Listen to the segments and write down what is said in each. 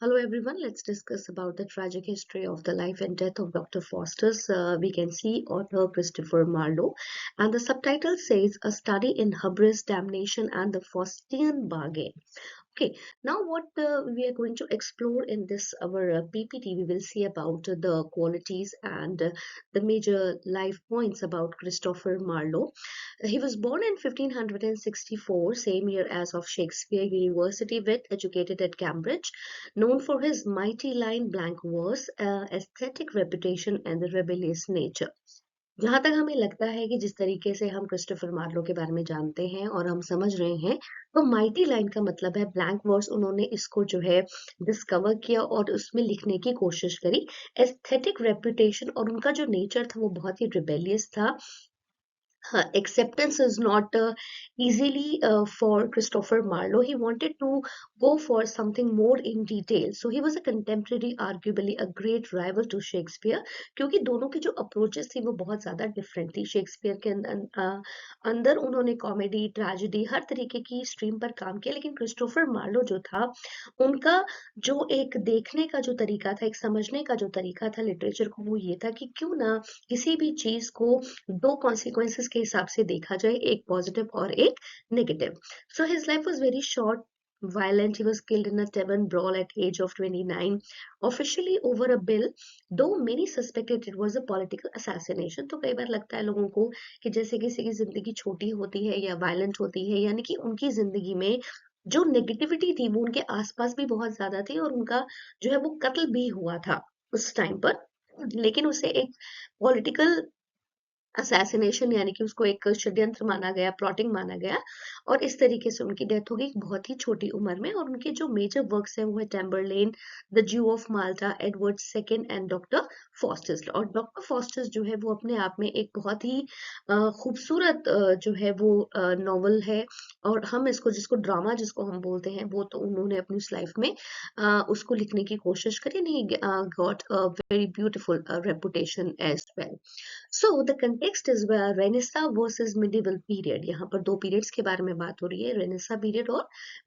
Hello everyone, let's discuss about the tragic history of the life and death of Dr. Faustus. We can see author Christopher Marlowe, and the subtitle says A Study in Hubris, Damnation and the Faustian Bargain. Okay, now what we are going to explore in this our PPT, we will see about the qualities and the major life points about Christopher Marlowe. He was born in 1564, same year as of Shakespeare University, Wit, educated at Cambridge, known for his mighty line blank verse, aesthetic reputation and the rebellious nature. जहाँ तक हमें लगता है कि जिस तरीके से हम क्रिस्टोफर मार्लो के बारे में जानते हैं और हम समझ रहे हैं, तो माइटी लाइन का मतलब है ब्लैंक वर्स। उन्होंने इसको जो है डिस्कवर किया और उसमें लिखने की कोशिश करी। एस्थेटिक रेपुटेशन और उनका जो नेचर था वो बहुत ही रिबेलियस था। Acceptance is not easily for Christopher Marlowe. He wanted to go for something more in detail. So he was a contemporary, arguably a great rival to Shakespeare, क्योंकि दोनों की जो अप्रोचेस थी वो बहुत ज़्यादा डिफरेंट थी। शेक्सपियर के अंदर उन्होंने कॉमेडी, ट्रेजेडी, हर तरीके की स्ट्रीम पर काम किया, लेकिन क्रिस्टोफर मार्लो जो था, उनका जो एक देखने का जो तरीका था, एक समझने का जो तरीका था लिटरेचर को, वो ये था कि क्यों ना किसी भी चीज़ को दो कॉन्सिक्वेंसेस के हिसाब से देखा जाए, एक पॉजिटिव और एक negative. So his life was very short, violent. He was killed in a Tavern brawl at age of 29, officially over a bill, though many suspected it was a political assassination. तो कई बार लगता है लोगों को कि जैसे किसी की जिंदगी छोटी होती है या वायलेंट होती है, यानी कि उनकी जिंदगी में जो नेगेटिविटी थी वो उनके आसपास भी बहुत ज्यादा थी और उनका जो है वो कत्ल भी हुआ था उस टाइम पर, लेकिन उसे एक पॉलिटिकल असैसिनेशन यानी कि उसको एक षड्यंत्र माना गया, प्लॉटिंग माना गया, और इस तरीके से उनकी डेथ हो गई बहुत ही छोटी उम्र में। और उनके जो मेजर वर्क्स हैं वो है टेम्बरलेन, द ज्यू of Malta, Edward second and doctor fosters. और डॉक्टर फॉस्टर्स जो है वो अपने आप में एक बहुत ही खूबसूरत जो है वो नॉवल है, और हम इसको जिसको ड्रामा जिसको हम बोलते हैं वो तो उन्होंने अपनी उस लाइफ में उसको लिखने की कोशिश करी, नहीं got a very beautiful reputation as well. So the context is where Renaissance versus medieval period. यहाँ पर दो periods के बारे में बात हो रही है, Renaissance period और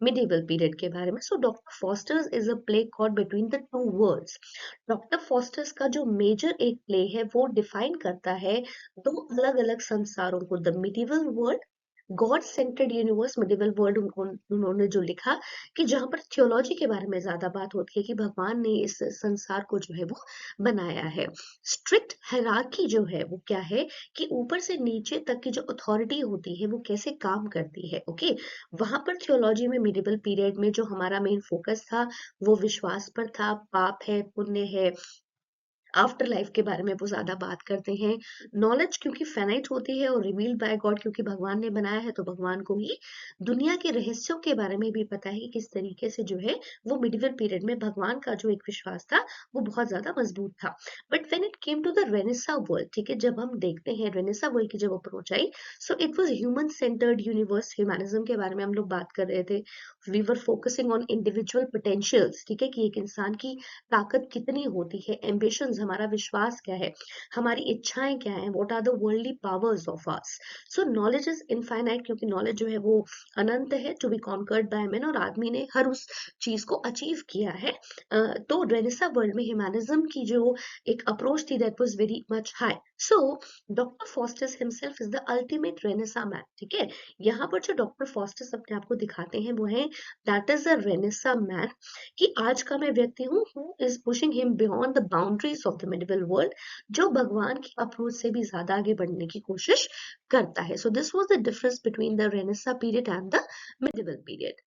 medieval period के बारे में. So Dr. Faustus is a play caught between the two worlds. Dr. Faustus का जो major एक play है वो define करता है दो अलग-अलग संसारों को, the medieval world, God centred universe, medieval world उन्होंने जो लिखा कि जहां पर थियोलॉजी के बारे में ज्यादा बात होती है कि भगवान ने इस संसार को जो है वो बनाया है. स्ट्रिक्ट हायरार्की जो है वो क्या है कि ऊपर से नीचे तक की जो अथॉरिटी होती है वो कैसे काम करती है. ओके, वहां पर थियोलॉजी में मिडिवल पीरियड में जो हमारा मेन फोकस था वो विश्वास पर था, पाप है, पुण्य है, आफ्टर लाइफ के बारे में वो ज्यादा बात करते हैं. नॉलेज क्योंकि फाइनाइट होती है और रिवील्ड बाय गॉड क्योंकि भगवान ने बनाया है, तो भगवान को ही दुनिया के रहस्यों के बारे में भी पता है कि किस तरीके से जो है वो मिडिवल पीरियड में भगवान का जो एक विश्वास था वो बहुत ज्यादा मजबूत था. But when it came to the Renaissance world, ठीक है, जब हम देखते हैं रेनेसा वर्ल्ड की जब अप्रोच आई, so it was human centred universe. Humanism के बारे में हम लोग बात कर रहे थे. We were focusing on individual potentials, ठीक है, कि एक इंसान की ताकत कितनी होती है, एम्बिशंस, हमारा विश्वास क्या है, हमारी इच्छाएं क्या हैं, what are the worldly powers of us. So knowledge is infinite क्योंकि नॉलेज जो है वो अनंत है, to be conquered by man, और आदमी ने हर उस चीज को अचीव किया है. तो रेनेसा वर्ल्ड में ह्यूमनिज्म की जो एक अप्रोच थी that was very much high. So doctor Faustus himself is the ultimate Renaissance man. ठीक है, यहाँ पर जो डॉक्टर फॉस्टस अपने आप को दिखाते हैं वो है that is the Renaissance man, कि आज का मैं व्यक्ति हूँ who is pushing him beyond the boundaries of the medieval world, जो भगवान की अप्रोच से भी ज्यादा आगे बढ़ने की कोशिश करता है. So this was the difference between the Renaissance period and the medieval period.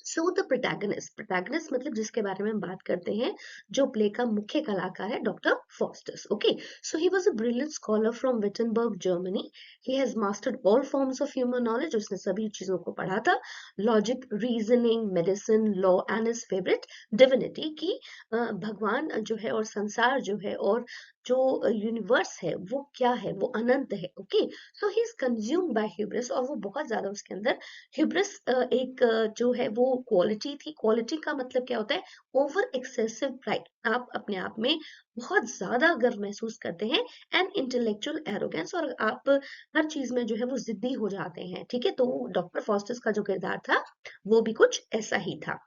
So the protagonist मतलब जिसके बारे में हम बात करते हैं, जो प्ले का मुख्य कलाकार है, doctor Faustus. Okay, so he was a brilliant scholar from Wittenberg, Germany. He has mastered all forms of human knowledge. उसने सभी चीजों को पढ़ा था, logic, reasoning, medicine, law and his favourite divinity, की भगवान जो है और संसार जो है और जो यूनिवर्स है वो क्या है, वो अनंत है. Okay, so he is consumed by hubris, और वो बहुत ज्यादा उसके अंदर ह्यूब्रिस एक जो है वो क्वालिटी थी. क्वालिटी का मतलब क्या होता है, ओवर एक्सेसिव प्राइड, आप अपने आप में बहुत ज्यादा गर्व महसूस करते हैं, एंड इंटेलेक्चुअल एरोगेंस, और आप हर चीज में जो है वो जिद्दी हो जाते हैं. ठीक है, तो डॉक्टर फॉस्टस का जो किरदार था वो भी कुछ ऐसा ही था.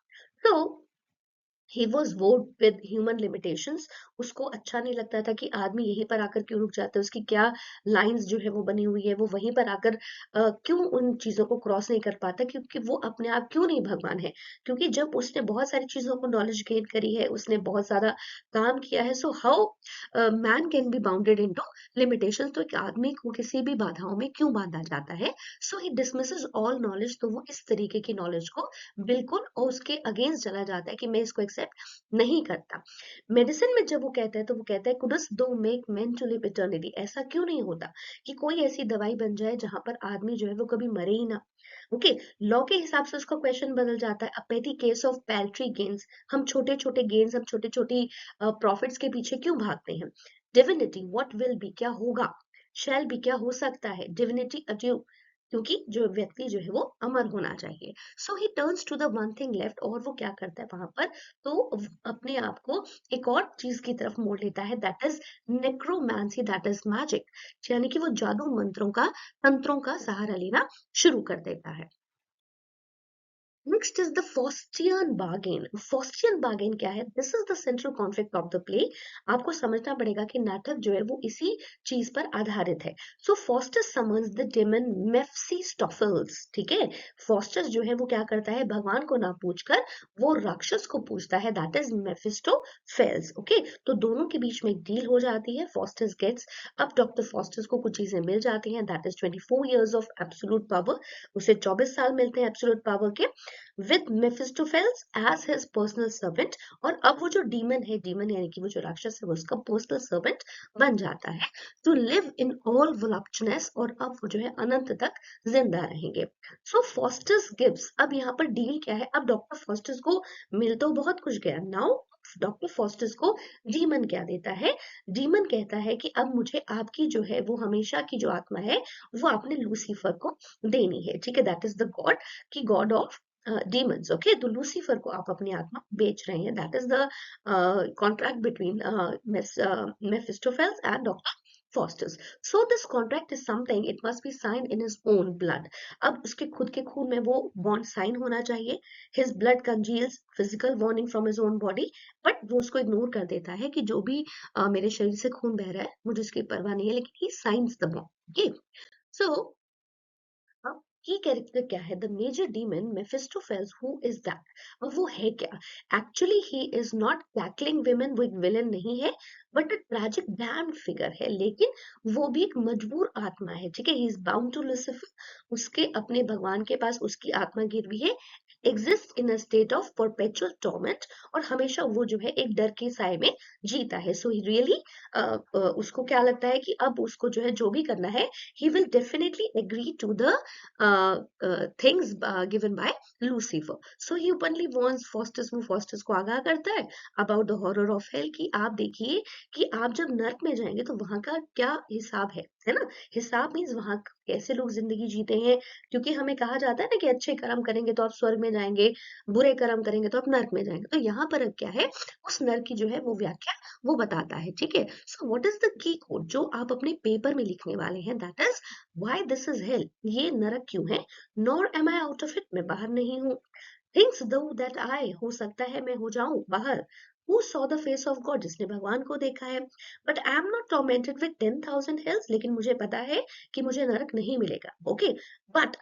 तो he was bored with human limitations. उसको अच्छा नहीं लगता था कि आदमी यहीं पर आकर क्यों रुक जाता है, उसकी क्या लाइंस जो है वो बनी हुई है, वो वहीं पर आकर क्यों उन चीजों को क्रॉस नहीं कर पाता, क्योंकि वो अपने आप क्यों नहीं भगवान है। क्योंकि जब उसने बहुत सारी चीजों को नॉलेज गेन करी है, उसने बहुत सारा काम किया है, so how man can be bounded into limitations. तो एक आदमी को किसी भी बाधाओं में क्यों बांधा जाता है। सो ही डिसमिसेस ऑल नॉलेज। तो वो इस तरीके की नॉलेज को बिल्कुल और उसके अगेंस्ट चला जाता है कि मैं इसको एक्सेप्ट नहीं करता। मेडिसिन में जब वो कहता है तो वो कहता है couldst thou make men to live eternity. ऐसा क्यों नहीं होता कि कोई ऐसी दवाई बन जाए जहां पर आदमी जो है वो कभी मरे ही ना। ओके, लॉ के हिसाब से उसका क्वेश्चन बदल जाता है। अ पेटी केस ऑफ पैल्ट्री गेन्स। हम छोटे छोटे गेन्स, हम छोटी छोटी प्रॉफिट्स के पीछे क्यों भागते हैं। डिविनिटी व्हाट विल बी, क्या होगा। शैल बी, क्या हो सकता है। डिविनिटी अड्यू, क्योंकि जो व्यक्ति जो है वो अमर होना चाहिए। So he turns to the one thing left. और वो क्या करता है वहां पर, तो अपने आप को एक और चीज की तरफ मोड़ लेता है, that is necromancy, that is magic. यानी कि वो जादू मंत्रों का, तंत्रों का सहारा लेना शुरू कर देता है। Next is the Faustian bargain. Faustian bargain क्या है, this is the central conflict of the play. आपको समझना पड़ेगा कि नाटक जो है वो इसी चीज पर आधारित है। सो फॉस्टस समन्स द डेमन मेफिस्टोफेल्स। ठीक है, फॉस्टस जो है वो क्या करता है, भगवान को ना पूछकर वो राक्षस को पूछता है, दैट इज मेफिस्टोफेल्स। ओके, तो दोनों के बीच में एक डील हो जाती है। फॉस्टस गेट्स, अब डॉक्टर फॉस्टस को कुछ चीजें मिल जाती हैं, that is 24 years of absolute power. उसे 24 साल मिलते हैं एब्सोल्यूट पावर के, with Mephistopheles as his personal servant. और अब वो जो डीमन है, डीमन यानी कि वो जो राक्षस है, वो उसका पर्सनल सर्वेंट बन जाता है टू लिव इन ऑल वोलuptuous। और अब वो जो है अनंत तक जिंदा रहेंगे। सो फॉस्टस गिव्स, अब यहाँ पर डील क्या है, अब डॉक्टर फॉस्टस को मिल तो बहुत कुछ गया, नाउ डॉक्टर फॉस्टस को डीमन क्या देता है। डीमन कहता है कि अब मुझे आपकी जो है वो हमेशा की जो आत्मा है वो आपने लूसीफर को देनी है। ठीक है, दैट इज द गॉड, की गॉड ऑफ demons. ओके, तो लूसीफर को आप अपनी आत्मा बेच रहे हैं, that is the contract between Mephistopheles and doctor Faustus. So this contract is something, it must be sign in his own blood. अब उसके खुद के खून में वो बॉन्ड साइन होना चाहिए। His blood congeals physical warning from his own body, but वो उसको इग्नोर कर देता है कि जो भी मेरे शरीर से खून बह रहा है मुझे उसकी परवाह नहीं है, लेकिन he signs the bond. Okay, so अब की कैरेक्टर क्या है, the major demon Mephistopheles, who is that. अब वो है क्या, actually he is not tackling women, with villain नहीं है, but a tragic damned figure है। लेकिन वो भी एक मजबूर आत्मा है। ठीक है, he is bound to Lucifer, उसके अपने भगवान के पास उसकी आत्मा गिर हुई है, exist in a state of perpetual torment. और हमेशा वो जो है एक डर के साए में जीता है। सो रियली उसको क्या लगता है कि अब उसको जो है जो भी करना है, he will definitely agree to the things given by Lucifer. So he openly warns Faustus, वो Faustus को आगाह करता है about the horror of hell, कि आप देखिए कि आप जब नर्क में जाएंगे तो वहां का क्या हिसाब है ना। हिसाब मीन्स वहां कैसे लोग जिंदगी जीते हैं, क्योंकि हमें कहा जाता है ना कि अच्छे कर्म करेंगे तो आप स्वर्ग में जाएंगे, बुरे कर्म करेंगे तो आप नर्क में जाएंगे। तो यहाँ पर अब क्या है, उस नर्क की जो है वो व्याख्या वो बताता है। ठीक है, so what is the key code जो आप अपने पेपर में लिखने वाले हैं, that is why this is hell, ये नरक क्यों है। Nor am I out of it, मैं बाहर नहीं हूँ। थिंग्स दो दैट आई, हो सकता है मैं हो जाऊं बाहर। Who saw the face of God, जिसने भगवान को देखा है। But I am not tormented with 10,000 हेल्स, लेकिन मुझे पता है कि मुझे नरक नहीं मिलेगा। ओके, बट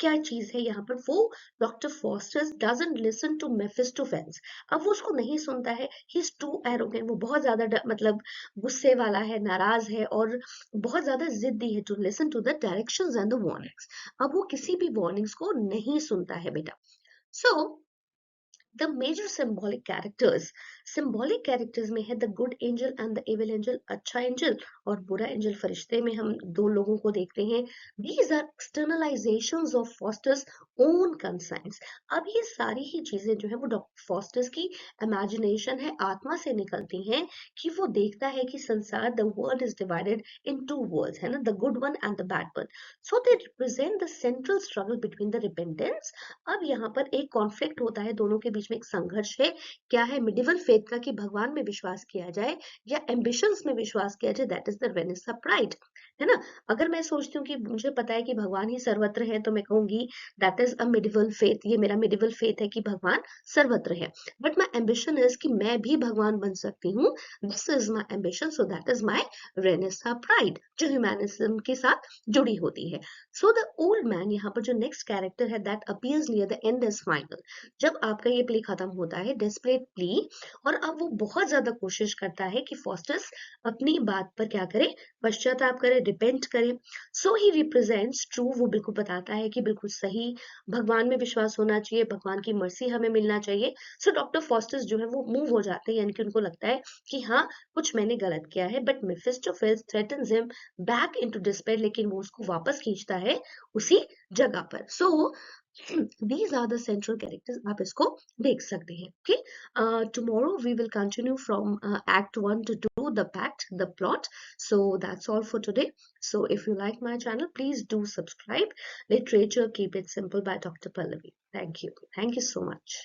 क्या चीज है यहाँ पर, वो doctor Faustus doesn't listen to Mephistopheles. अब वो उसको नहीं सुनता है, ही इज टू एरोगेंट, वो बहुत ज्यादा मतलब गुस्से वाला है, नाराज है और बहुत ज्यादा जिद्दी है, to listen to the directions and the warnings. अब वो किसी भी वार्निंग्स को नहीं सुनता है बेटा। So the major symbolic characters, symbolic characters में है the good angel and the evil angel, अच्छा एंजल और बुरा एंजल। फरिश्ते में हम दो लोगों को देखते हैं। These are externalisations of Faustus own conscience. अब ये सारी ही चीजें जो है वो डॉक्टर फॉस्टर्स की इमेजिनेशन है, आत्मा से निकलती हैं, कि वो देखता है कि संसार, the world is divided in two worlds, है ना, the good one and the bad one. So they represent the central struggle between the repentance. अब यहाँ पर एक कॉन्फ्लिक्ट होता है दोनों के बीच बीच में एक संघर्ष है, क्या है मिडिवल फेथ का कि भगवान में विश्वास किया जाए या एम्बिशंस में विश्वास किया जाए, that is the renaissance pride, है ना। अगर मैं सोचती हूँ कि मुझे पता है कि भगवान ही सर्वत्र है, तो मैं कहूंगी that is a medieval faith, ये मेरा मिडिवल फेथ है कि भगवान सर्वत्र है। बट माई एम्बिशन इज कि मैं भी भगवान बन सकती हूँ, this is my ambition, so that is my renaissance pride, जो ह्यूमैनिज्म के साथ जुड़ी होती है। सो द ओल्ड मैन, यहाँ पर जो नेक्स्ट कैरेक्टर है that appears near the end is final, जब आपका ये प्ले खत्म होता है, डेस्परेट प्ली, और अब वो बहुत ज्यादा कोशिश करता है कि फॉस्टस अपनी बात पर क्या करे, पश्चाताप करे, रिपेंट करे। सो ही रिप्रेजेंट्स ट्रू, वो बिल्कुल बताता है कि बिल्कुल सही, भगवान में विश्वास होना चाहिए, भगवान की मर्सी हमें मिलना चाहिए। सो डॉक्टर फॉस्टस जो है वो मूव हो जाते हैं, यानी कि उनको लगता है कि हाँ कुछ मैंने गलत किया है, but Mephistopheles threatens him back into despair, लेकिन वो उसको वापस खींचता है उसी जगह पर। सो these are the central characters, आप इसको देख सकते हैं। Okay, tomorrow we will continue from act 1 to 2, the pact, the plot. So that's all for today. So if you like my channel, please do subscribe. Literature, keep it simple by Dr. Pallavi. Thank you so much.